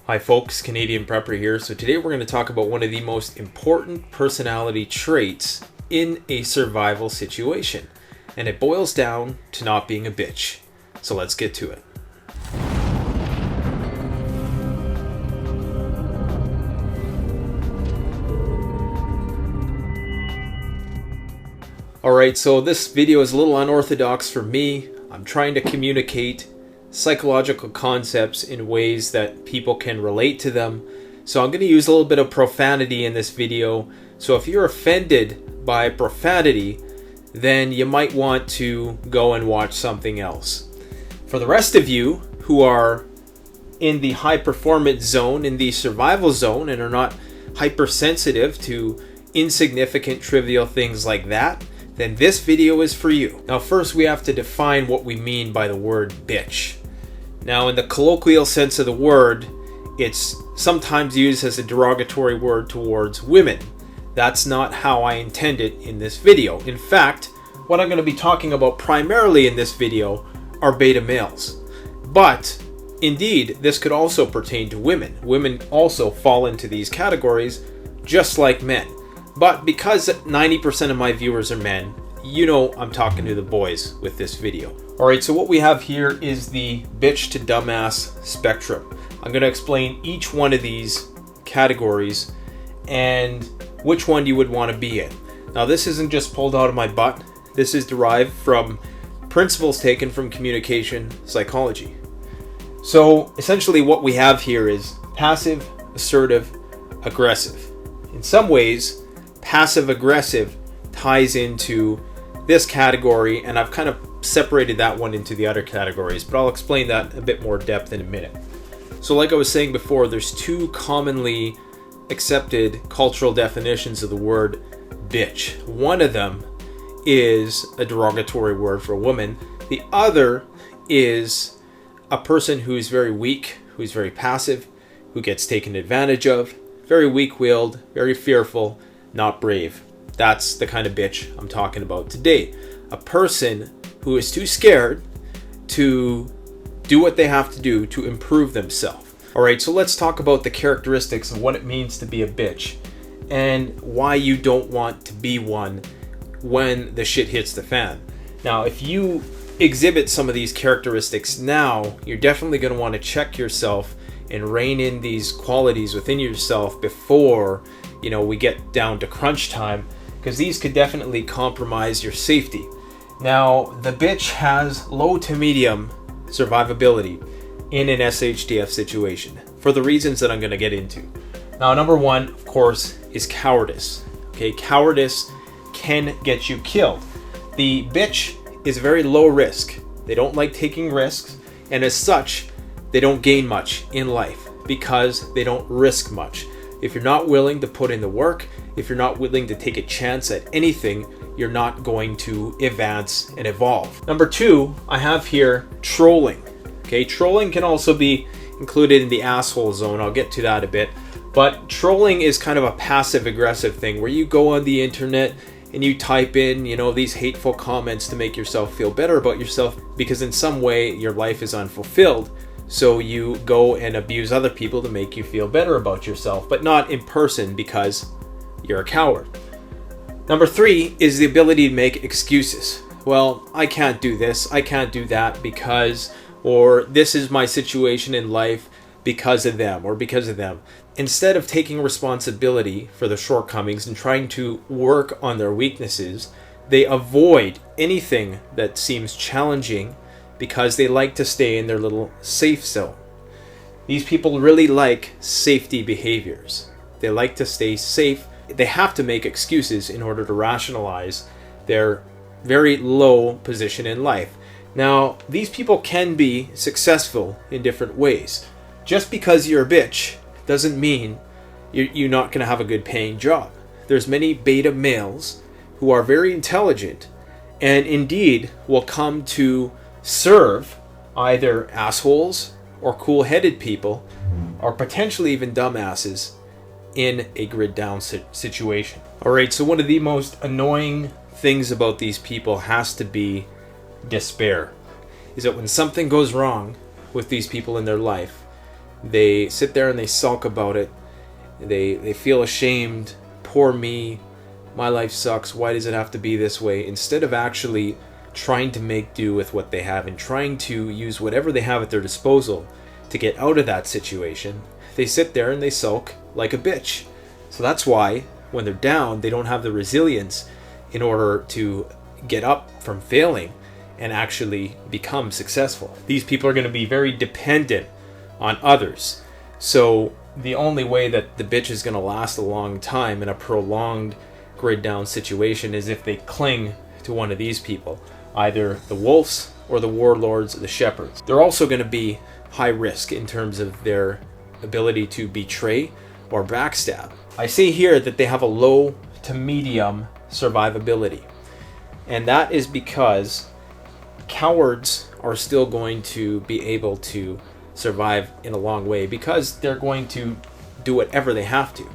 Hi folks, Canadian Prepper here. So today we're going to talk about one of the most important personality traits in a survival situation. And it boils down to not being a bitch. So let's get to it. Alright, so this video is a little unorthodox for me. I'm trying to communicate psychological concepts in ways that people can relate to them. So I'm going to use a little bit of profanity in this video. So if you're offended by profanity, then you might want to go and watch something else. For the rest of you who are in the high performance zone, in the survival zone, and are not hypersensitive to insignificant trivial things like that, then this video is for you. Now first we have to define what we mean by the word bitch. Now in the colloquial sense of the word, it's sometimes used as a derogatory word towards women. That's not how I intend it in this video. In fact, what I'm going to be talking about primarily in this video are beta males. But indeed, this could also pertain to women. Women also fall into these categories just like men. But because 90% of my viewers are men, you know I'm talking to the boys with this video. Alright, so what we have here is the bitch to dumbass spectrum. I'm going to explain each one of these categories and which one you would want to be in. Now this isn't just pulled out of my butt. This is derived from principles taken from communication psychology. So essentially what we have here is passive, assertive, aggressive. In some ways, passive-aggressive ties into this category, and I've kind of separated that one into the other categories, but I'll explain that a bit more depth in a minute. So like I was saying before, there's two commonly accepted cultural definitions of the word bitch. One of them is a derogatory word for a woman. The other is a person who's very weak, who's very passive, who gets taken advantage of, very weak-willed, very fearful, not brave. That's the kind of bitch I'm talking about today. A person who is too scared to do what they have to do to improve themselves. Alright, so let's talk about the characteristics of what it means to be a bitch and why you don't want to be one when the shit hits the fan. Now, if you exhibit some of these characteristics now, you're definitely going to want to check yourself and rein in these qualities within yourself before we get down to crunch time, because these could definitely compromise your safety. Now, the bitch has low to medium survivability in an SHTF situation for the reasons that I'm going to get into. Now, number one, of course, is cowardice. Okay, cowardice can get you killed. The bitch is very low risk. They don't like taking risks, and as such, they don't gain much in life because they don't risk much. If you're not willing to put in the work, if you're not willing to take a chance at anything, you're not going to advance and evolve. Number two, I have here trolling. Okay, trolling can also be included in the asshole zone. I'll get to that a bit. But trolling is kind of a passive-aggressive thing where you go on the internet and you type in, these hateful comments to make yourself feel better about yourself because in some way your life is unfulfilled. So you go and abuse other people to make you feel better about yourself, but not in person because you're a coward. Number three is the ability to make excuses. Well, I can't do this, I can't do that because, or this is my situation in life because of them or because of them. Instead of taking responsibility for their shortcomings and trying to work on their weaknesses, they avoid anything that seems challenging because they like to stay in their little safe zone. These people really like safety behaviors. They like to stay safe. They have to make excuses in order to rationalize their very low position in life. Now, these people can be successful in different ways. Just because you're a bitch doesn't mean you're not going to have a good paying job. There's many beta males who are very intelligent and indeed will come to serve either assholes or cool-headed people or potentially even dumbasses in a grid down situation. Alright, so one of the most annoying things about these people has to be despair. Is that when something goes wrong with these people in their life, They sit there and they sulk about it. They feel ashamed. Poor me. My life sucks. Why does it have to be this way? Instead of actually trying to make do with what they have and trying to use whatever they have at their disposal to get out of that situation, they sit there and they sulk like a bitch. So that's why when they're down, they don't have the resilience in order to get up from failing and actually become successful. These people are going to be very dependent on others. So the only way that the bitch is going to last a long time in a prolonged grid down situation is if they cling to one of these people, either the wolves or the warlords or the shepherds. They're also going to be high risk in terms of their ability to betray or backstab. I see here that they have a low to medium survivability, and that is because cowards are still going to be able to survive in a long way because they're going to do whatever they have to.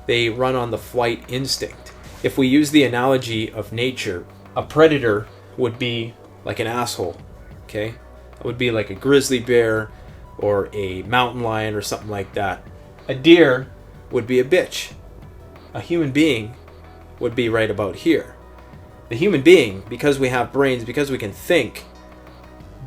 They run on the flight instinct. If we use the analogy of nature, a predator would be like an asshole, okay? It would be like a grizzly bear or a mountain lion or something like that. A deer would be a bitch. A human being would be right about here. The human being, because we have brains, because we can think,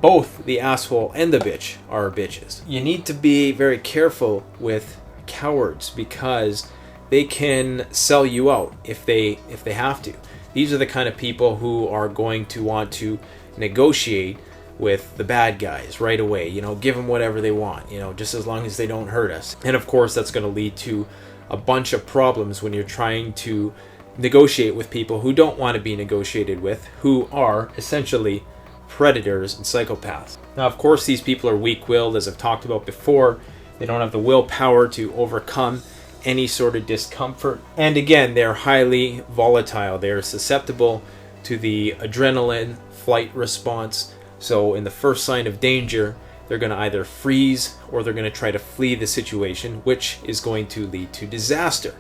both the asshole and the bitch are bitches. You need to be very careful with cowards because they can sell you out if they have to. These are the kind of people who are going to want to negotiate with the bad guys right away. Give them whatever they want, just as long as they don't hurt us. And of course, that's going to lead to a bunch of problems when you're trying to negotiate with people who don't want to be negotiated with, who are essentially predators and psychopaths. Now, of course, these people are weak-willed, as I've talked about before. They don't have the willpower to overcome any sort of discomfort. And again, they're highly volatile. They're susceptible to the adrenaline flight response. So in the first sign of danger, they're going to either freeze or they're going to try to flee the situation, which is going to lead to disaster.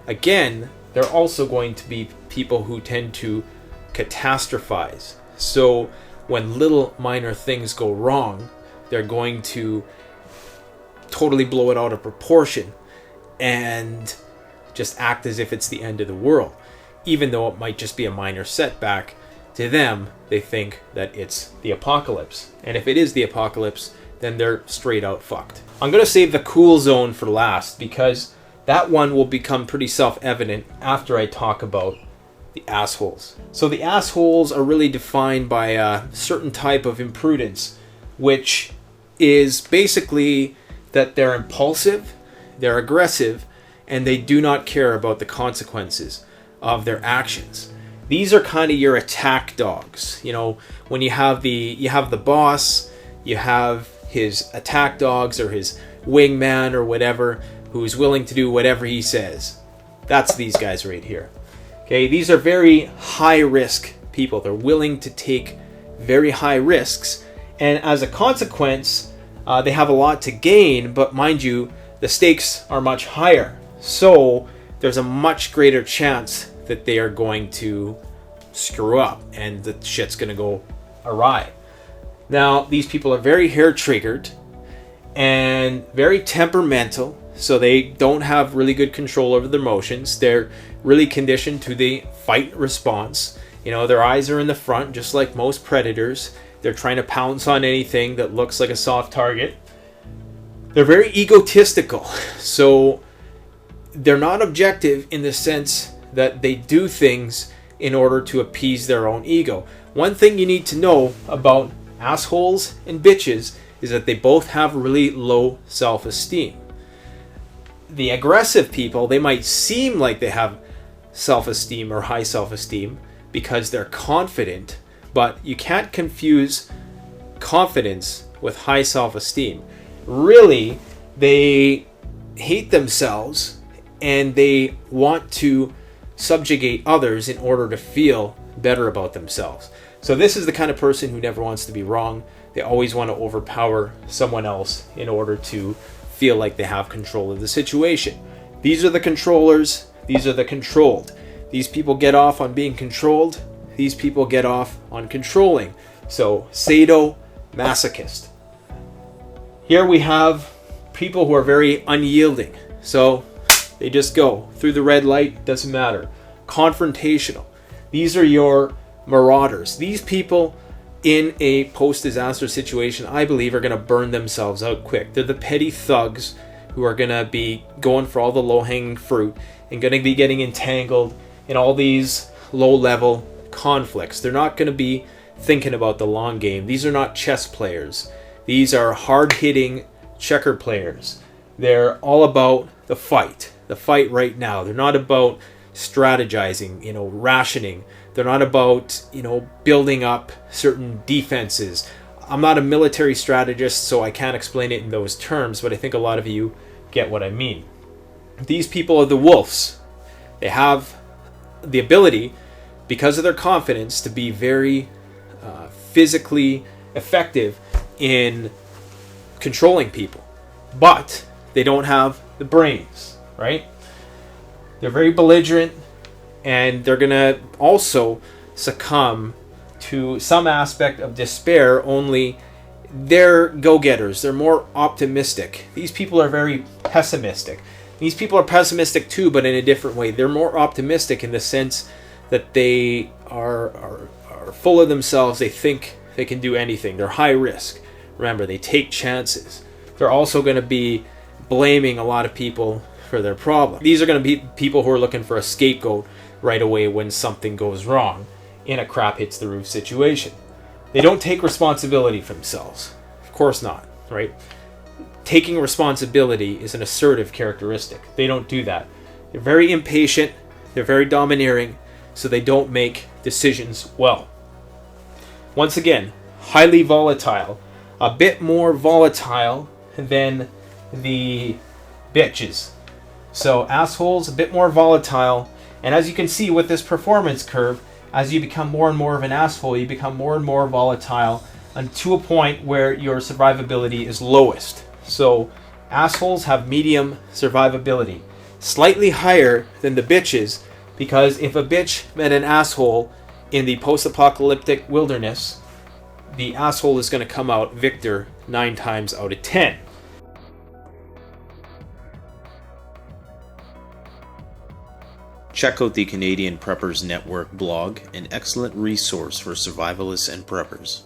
Again, they're also going to be people who tend to catastrophize. So when little minor things go wrong, they're going to totally blow it out of proportion and just act as if it's the end of the world. Even though it might just be a minor setback, to them, they think that it's the apocalypse. And if it is the apocalypse, then they're straight out fucked. I'm going to save the cool zone for last because that one will become pretty self-evident after I talk about the assholes. So the assholes are really defined by a certain type of imprudence, which is basically that they're impulsive, they're aggressive, and they do not care about the consequences of their actions. These are kind of your attack dogs. When you have the boss, you have his attack dogs or his wingman or whatever, who's willing to do whatever he says. That's these guys right here. Okay, these are very high risk people. They're willing to take very high risks, and as a consequence, they have a lot to gain, but mind you, the stakes are much higher. So there's a much greater chance that they are going to screw up and the shit's going to go awry. Now, these people are very hair-triggered and very temperamental, so they don't have really good control over their emotions. They're really conditioned to the fight response. Their eyes are in the front, just like most predators. They're trying to pounce on anything that looks like a soft target. They're very egotistical, so they're not objective in the sense that they do things in order to appease their own ego. One thing you need to know about assholes and bitches is that they both have really low self-esteem. The aggressive people, they might seem like they have self-esteem or high self-esteem because they're confident, but you can't confuse confidence with high self-esteem. Really, they hate themselves and they want to subjugate others in order to feel better about themselves. So this is the kind of person who never wants to be wrong. They always want to overpower someone else in order to feel like they have control of the situation. These are the controllers. These are the controlled. These people get off on being controlled. These people get off on controlling. So, sadomasochist. Here we have people who are very unyielding. So they just go through the red light, doesn't matter. Confrontational. These are your marauders. These people in a post-disaster situation, I believe, are going to burn themselves out quick. They're the petty thugs who are going to be going for all the low-hanging fruit and going to be getting entangled in all these low-level conflicts. They're not going to be thinking about the long game. These are not chess players. These are hard-hitting checker players. They're all about the fight right now. They're not about strategizing, rationing. They're not about, building up certain defenses. I'm not a military strategist, so I can't explain it in those terms, but I think a lot of you get what I mean. These people are the wolves. They have the ability, because of their confidence, to be very physically effective in controlling people. But they don't have the brains, right? They're very belligerent, and they're going to also succumb to some aspect of despair, only they're go-getters. They're more optimistic. These people are very pessimistic. These people are pessimistic too, but in a different way. They're more optimistic in the sense that they are full of themselves. They think they can do anything. They're high risk. Remember, they take chances. They're also going to be blaming a lot of people for their problem. These are going to be people who are looking for a scapegoat right away when something goes wrong in a crap hits the roof situation. They don't take responsibility for themselves. Of course not, right? Taking responsibility is an assertive characteristic. They don't do that. They're very impatient. They're very domineering, so they don't make decisions well. Once again, highly volatile. A bit more volatile than the bitches. So assholes, a bit more volatile. And as you can see with this performance curve, as you become more and more of an asshole, you become more and more volatile to a point where your survivability is lowest. So assholes have medium survivability, slightly higher than the bitches, because if a bitch met an asshole in the post-apocalyptic wilderness, the asshole is going to come out victor 9 times out of 10. Check out the Canadian Preppers Network blog, an excellent resource for survivalists and preppers.